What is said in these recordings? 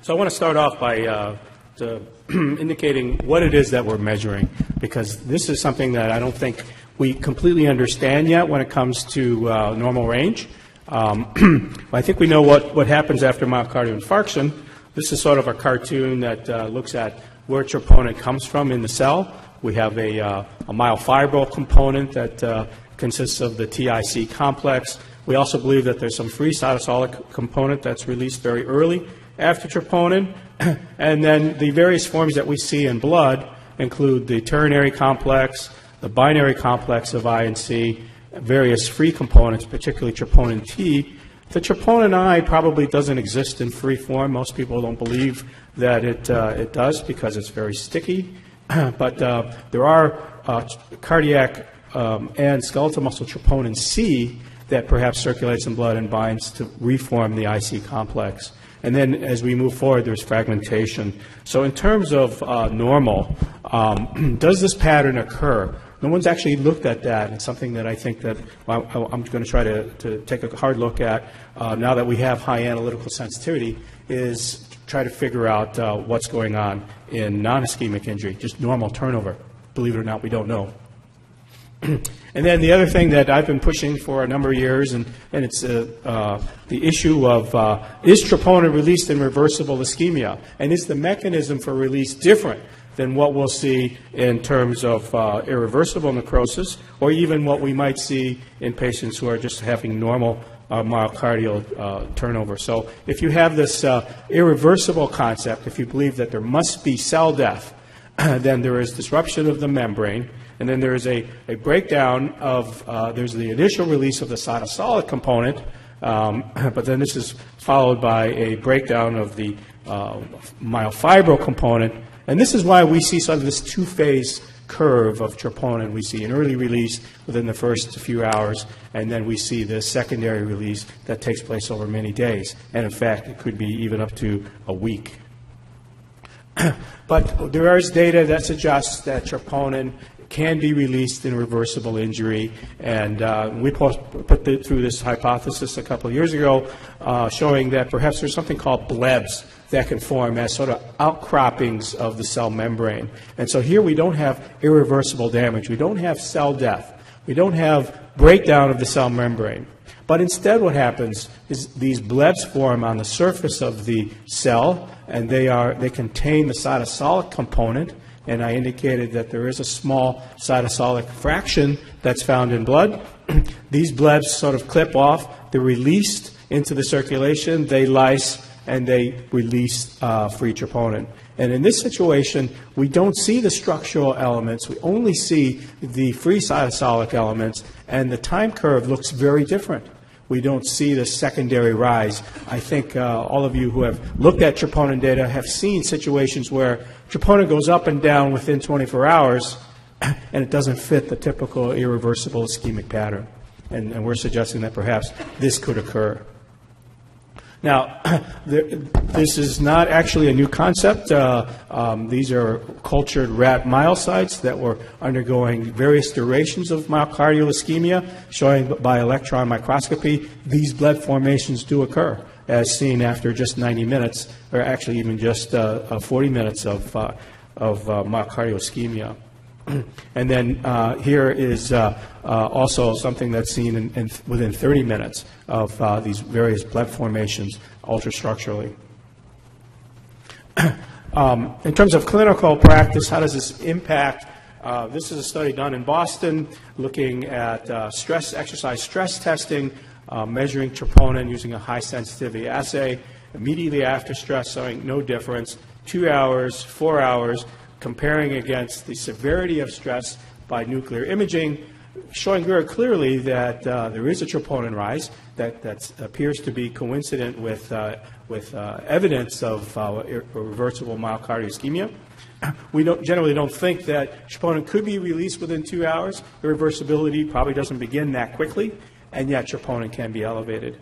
So I want to start off by indicating what it is that we're measuring, because this is something that I don't think we completely understand yet when it comes to normal range. I think we know what happens after myocardial infarction. This is sort of a cartoon that looks at where troponin comes from in the cell. We have a myofibril component that consists of the TIC complex. We also believe that there's some free cytosolic component that's released very early after troponin. And then the various forms that we see in blood include the ternary complex, the binary complex of I and C, various free components, particularly troponin T. The troponin I probably doesn't exist in free form. Most people don't believe that it does because it's very sticky. But there are cardiac and skeletal muscle troponin C that perhaps circulates in blood and binds to reform the IC complex. And then as we move forward, there's fragmentation. So in terms of normal, does this pattern occur? No one's actually looked at that. It's something that I think that I'm going to try to take a hard look at now that we have high analytical sensitivity, is try to figure out what's going on in non-ischemic injury, just normal turnover. Believe it or not, we don't know. And then the other thing that I've been pushing for a number of years, and it's the issue of is troponin released in reversible ischemia, and is the mechanism for release different than what we'll see in terms of irreversible necrosis, or even what we might see in patients who are just having normal myocardial turnover. So if you have this irreversible concept, if you believe that there must be cell death, then there is disruption of the membrane, and then there is a breakdown of, there's the initial release of the cytosolic component, but then this is followed by a breakdown of the myofibril component. And this is why we see sort of this two-phase curve of troponin. We see an early release within the first few hours, and then we see the secondary release that takes place over many days. And in fact, it could be even up to a week. But there is data that suggests that troponin can be released in reversible injury, and we put through this hypothesis a couple of years ago, showing that perhaps there's something called Blebs that can form as sort of outcroppings of the cell membrane. And so here we don't have irreversible damage. We don't have cell death. We don't have breakdown of the cell membrane. But instead what happens is these Blebs form on the surface of the cell, and they contain the cytosolic component. And I indicated that there is a small cytosolic fraction that's found in blood. These Blebs sort of clip off. They're released into the circulation. They lyse, and they release free troponin. And in this situation, we don't see the structural elements. We only see the free cytosolic elements, and the time curve looks very different. We don't see the secondary rise. I think all of you who have looked at troponin data have seen situations where troponin goes up and down within 24 hours, and it doesn't fit the typical irreversible ischemic pattern. And we're suggesting that perhaps this could occur. Now, this is not actually a new concept. These are cultured rat myocytes that were undergoing various durations of myocardial ischemia, showing by electron microscopy these blood formations do occur, as seen after just 90 minutes, or actually even just 40 minutes of myocardial ischemia. And then here is also something that's seen within 30 minutes of these various blood formations ultrastructurally. In terms of clinical practice, how does this impact? This is a study done in Boston looking at exercise stress testing, measuring troponin using a high sensitivity assay immediately after stress, showing no difference, 2 hours, 4 hours, comparing against the severity of stress by nuclear imaging, showing very clearly that there is a troponin rise that appears to be coincident with evidence of reversible myocardial ischemia. We generally don't think that troponin could be released within 2 hours. Irreversibility probably doesn't begin that quickly, and yet troponin can be elevated.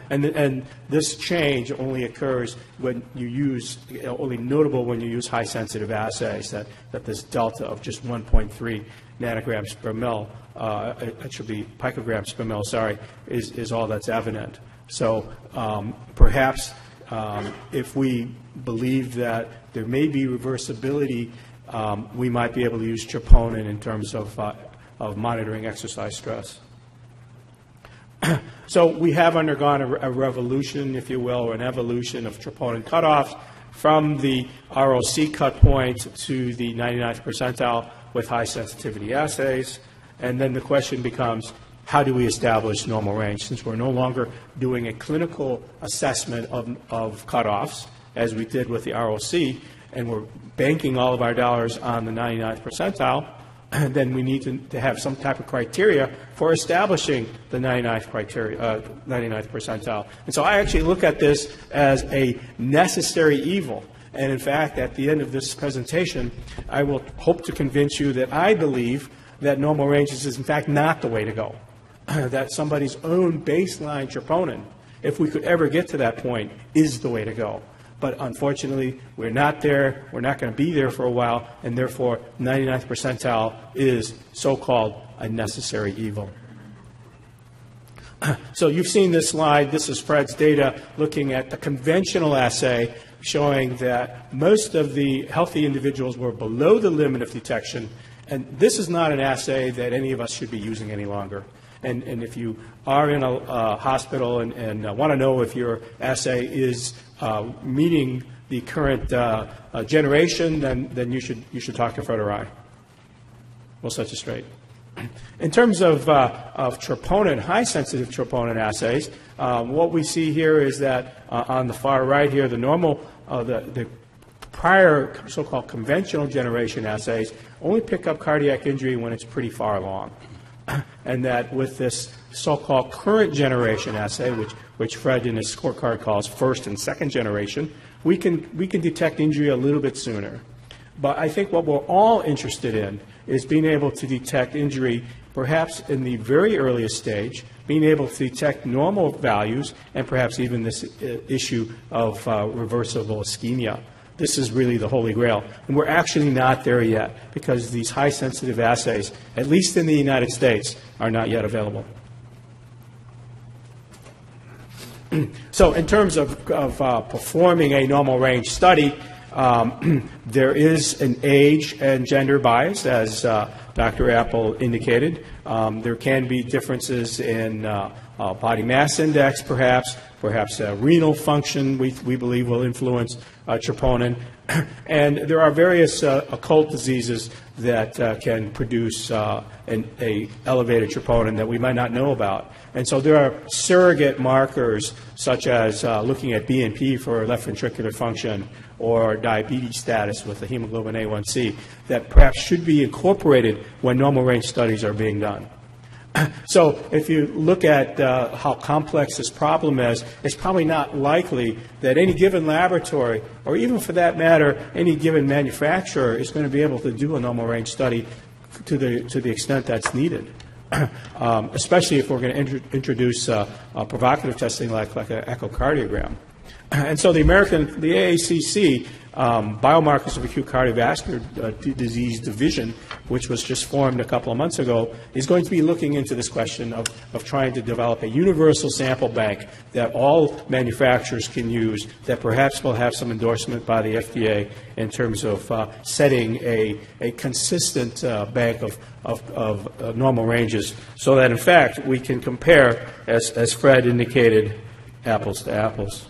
And this change only occurs when you use, only notable when you use high-sensitive assays, that this delta of just 1.3 nanograms per mil, it should be picograms per mil, sorry, is all that's evident. So perhaps if we believe that there may be reversibility, we might be able to use troponin in terms of monitoring exercise stress. So we have undergone a revolution, if you will, or an evolution of troponin cutoffs from the ROC cut point to the 99th percentile with high sensitivity assays. And then the question becomes, how do we establish normal range? Since we're no longer doing a clinical assessment of cutoffs, as we did with the ROC, and we're banking all of our dollars on the 99th percentile, then we need to have some type of criteria for establishing the 99th percentile. And so I actually look at this as a necessary evil. And in fact, at the end of this presentation, I will hope to convince you that I believe that normal ranges is in fact not the way to go. That somebody's own baseline troponin, if we could ever get to that point, is the way to go. But unfortunately, we're not there. We're not going to be there for a while, and therefore, 99th percentile is so-called a necessary evil. So you've seen this slide. This is Fred's data looking at the conventional assay, showing that most of the healthy individuals were below the limit of detection. And this is not an assay that any of us should be using any longer. And if you are in a hospital and want to know if your assay is meeting the current generation, then you should talk to Fred or I. We'll set you straight. In terms of troponin, high-sensitive troponin assays, what we see here is that on the far right here, the normal, the prior so-called conventional generation assays only pick up cardiac injury when it's pretty far along. And that with this so-called current generation assay, which Fred in his scorecard calls first and second generation, we can detect injury a little bit sooner. But I think what we're all interested in is being able to detect injury perhaps in the very earliest stage, being able to detect normal values, and perhaps even this issue of reversible ischemia. This is really the holy grail. And we're actually not there yet because these high-sensitive assays, at least in the United States, are not yet available. So in terms of performing a normal range study, there is an age and gender bias, as Dr. Apple indicated. There can be differences in body mass index, perhaps renal function, we believe, will influence troponin. And there are various occult diseases that can produce an elevated troponin that we might not know about. And so there are surrogate markers, such as looking at BNP for left ventricular function or diabetes status with the hemoglobin A1C, that perhaps should be incorporated when normal range studies are being done. So if you look at how complex this problem is, it's probably not likely that any given laboratory, or even for that matter, any given manufacturer is going to be able to do a normal range study to the extent that's needed, especially if we're going to introduce provocative testing like an echocardiogram. And so the AACC, Biomarkers of Acute Cardiovascular Disease Division, which was just formed a couple of months ago, is going to be looking into this question of trying to develop a universal sample bank that all manufacturers can use, that perhaps will have some endorsement by the FDA in terms of setting a consistent bank of normal ranges, so that in fact we can compare, as Fred indicated, apples to apples.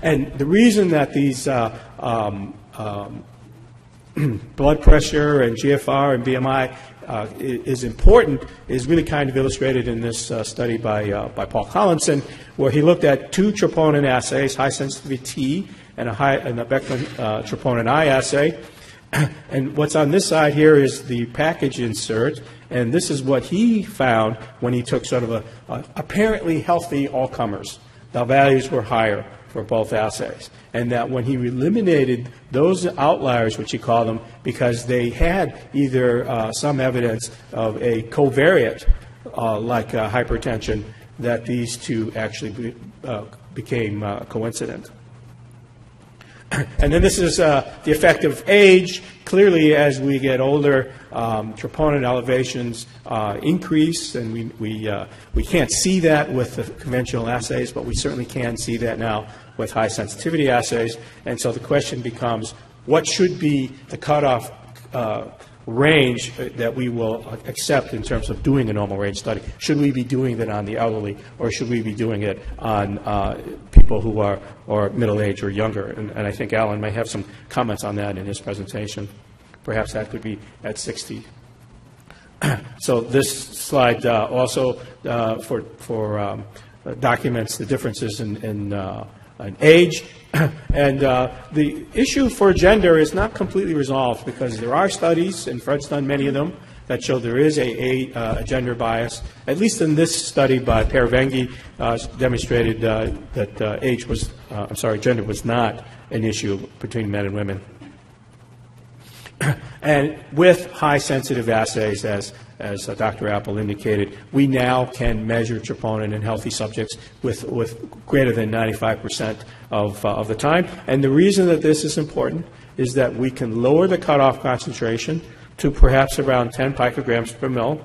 And the reason that these blood pressure and GFR and BMI is important is really kind of illustrated in this study by Paul Collinson, where he looked at two troponin assays, high sensitivity T and a Beckman troponin I assay. And what's on this side here is the package insert, and this is what he found when he took sort of a apparently healthy all-comers. The values were higher for both assays, and that when he eliminated those outliers, which he called them, because they had either some evidence of a covariate like hypertension, that these two actually became coincident. And then this is the effect of age. Clearly, as we get older, troponin elevations increase, and we can't see that with the conventional assays, but we certainly can see that now with high sensitivity assays. And so the question becomes, what should be the cutoff range that we will accept in terms of doing a normal range study? Should we be doing that on the elderly, or should we be doing it on people who are or middle-aged or younger? And I think Alan may have some comments on that in his presentation. Perhaps that could be at 60. So this slide also documents the differences in age. And the issue for gender is not completely resolved, because there are studies, and Fred's done many of them, that show there is a gender bias. At least in this study by Paravengi, demonstrated that gender was not an issue between men and women. And with high sensitive assays, as Dr. Apple indicated, we now can measure troponin in healthy subjects with greater than 95% of the time. And the reason that this is important is that we can lower the cutoff concentration to perhaps around 10 picograms per mil.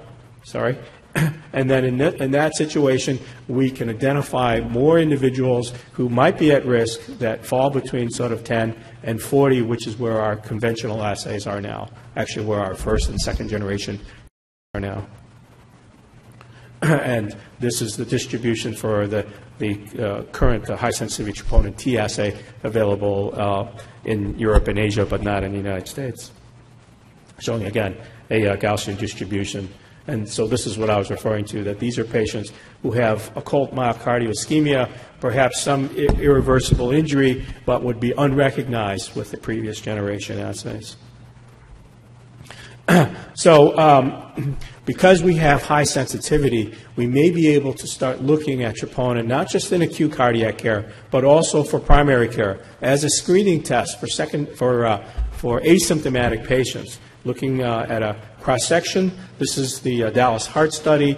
And then in that situation, we can identify more individuals who might be at risk that fall between sort of 10 and 40, which is where our conventional assays are now, actually where our first and second generation are now. And this is the distribution for the current high sensitivity troponin T assay available in Europe and Asia, but not in the United States, showing again a Gaussian distribution. And so this is what I was referring to, that these are patients who have occult myocardial ischemia, perhaps some irreversible injury, but would be unrecognized with the previous generation assays. So because we have high sensitivity, we may be able to start looking at troponin not just in acute cardiac care, but also for primary care as a screening test for asymptomatic patients. Looking at a cross-section, this is the Dallas Heart Study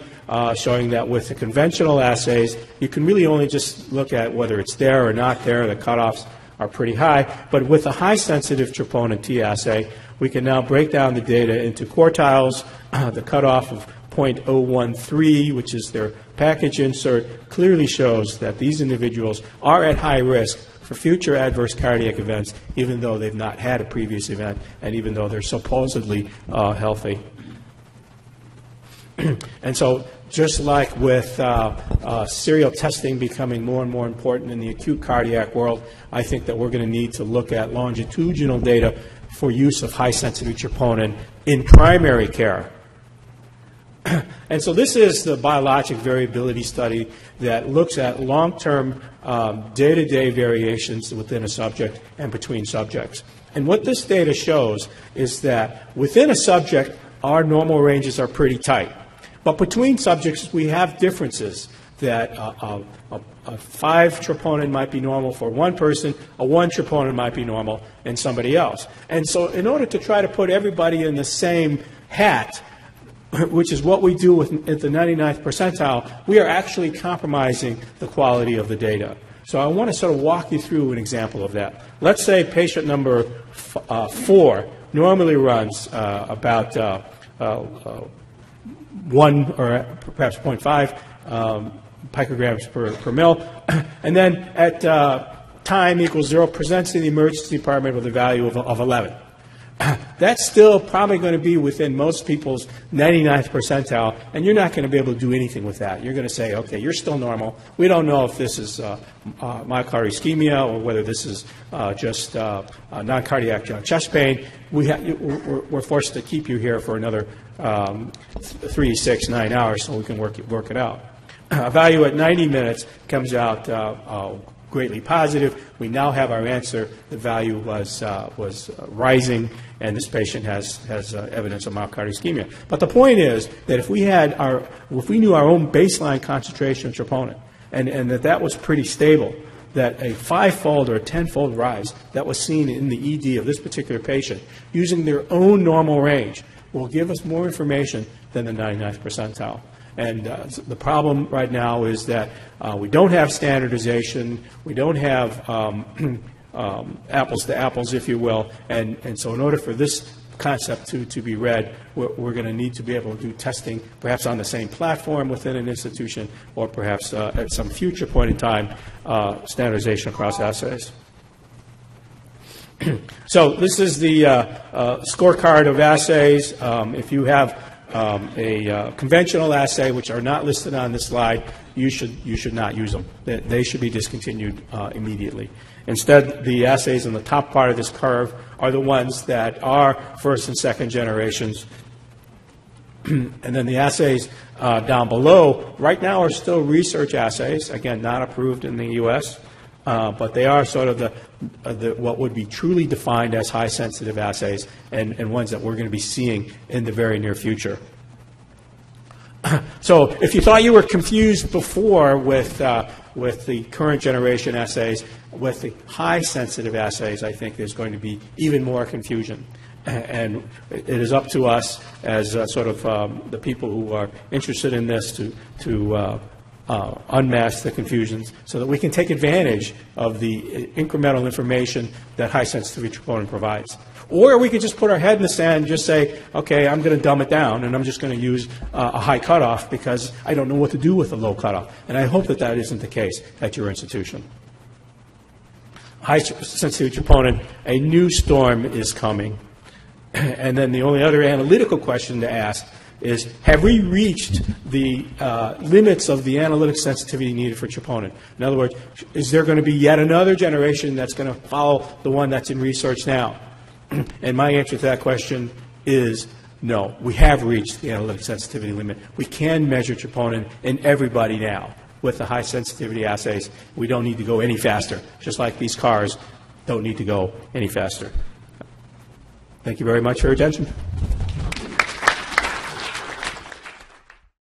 showing that with the conventional assays, you can really only just look at whether it's there or not there. The cutoffs are pretty high. But with a high-sensitive troponin T assay, we can now break down the data into quartiles. The cutoff of 0.013, which is their package insert, clearly shows that these individuals are at high risk for future adverse cardiac events, even though they've not had a previous event and even though they're supposedly healthy. And so just like with serial testing becoming more and more important in the acute cardiac world, I think that we're going to need to look at longitudinal data for use of high-sensitivity troponin in primary care. And so this is the Biologic variability study that looks at long-term day-to-day variations within a subject and between subjects. And what this data shows is that within a subject, our normal ranges are pretty tight. But between subjects, we have differences that a 5 troponin might be normal for one person, a 1 troponin might be normal in somebody else. And so in order to try to put everybody in the same hat, which is what we do at the 99th percentile, we are actually compromising the quality of the data. So I want to sort of walk you through an example of that. Let's say patient number 4 normally runs about 1 or perhaps 0.5 picograms per mil, and then at time equals 0 presents in the emergency department with a value of 11. That's still probably going to be within most people's 99th percentile, and you're not going to be able to do anything with that. You're going to say, okay, you're still normal. We don't know if this is myocardial ischemia or whether this is just non-cardiac chest pain. We're forced to keep you here for another 3, 6, 9 hours so we can work it out. A value at 90 minutes comes out greatly positive. We now have our answer. The value was rising, and this patient has evidence of myocardial ischemia. But the point is that if we knew our own baseline concentration of troponin, and that was pretty stable, that a 5-fold or a 10-fold rise that was seen in the ED of this particular patient using their own normal range will give us more information than the 99th percentile. And the problem right now is that we don't have standardization, we don't have apples to apples, if you will. And so in order for this concept to be read, we're going to need to be able to do testing perhaps on the same platform within an institution, or perhaps at some future point in time, standardization across assays. So this is the scorecard of assays. If you have a conventional assay, which are not listed on this slide, you should not use them. They should be discontinued immediately. Instead, the assays in the top part of this curve are the ones that are first and second generations. And then the assays down below right now are still research assays, again, not approved in the U.S., but they are sort of what would be truly defined as high-sensitive assays, and ones that we're going to be seeing in the very near future. So if you thought you were confused before with the current generation assays, with the high-sensitive assays, I think there's going to be even more confusion. And it is up to us as sort of the people who are interested in this to unmask the confusions so that we can take advantage of the incremental information that high-sensitivity troponin provides. Or we could just put our head in the sand and just say, okay, I'm going to dumb it down, and I'm just going to use a high cutoff because I don't know what to do with a low cutoff. And I hope that that isn't the case at your institution. High-sensitivity troponin, a new storm is coming. And then the only other analytical question to ask is, have we reached the limits of the analytic sensitivity needed for troponin? In other words, is there going to be yet another generation that's going to follow the one that's in research now? And my answer to that question is no. We have reached the analytic sensitivity limit. We can measure troponin in everybody now with the high sensitivity assays. We don't need to go any faster, just like these cars don't need to go any faster. Thank you very much for your attention.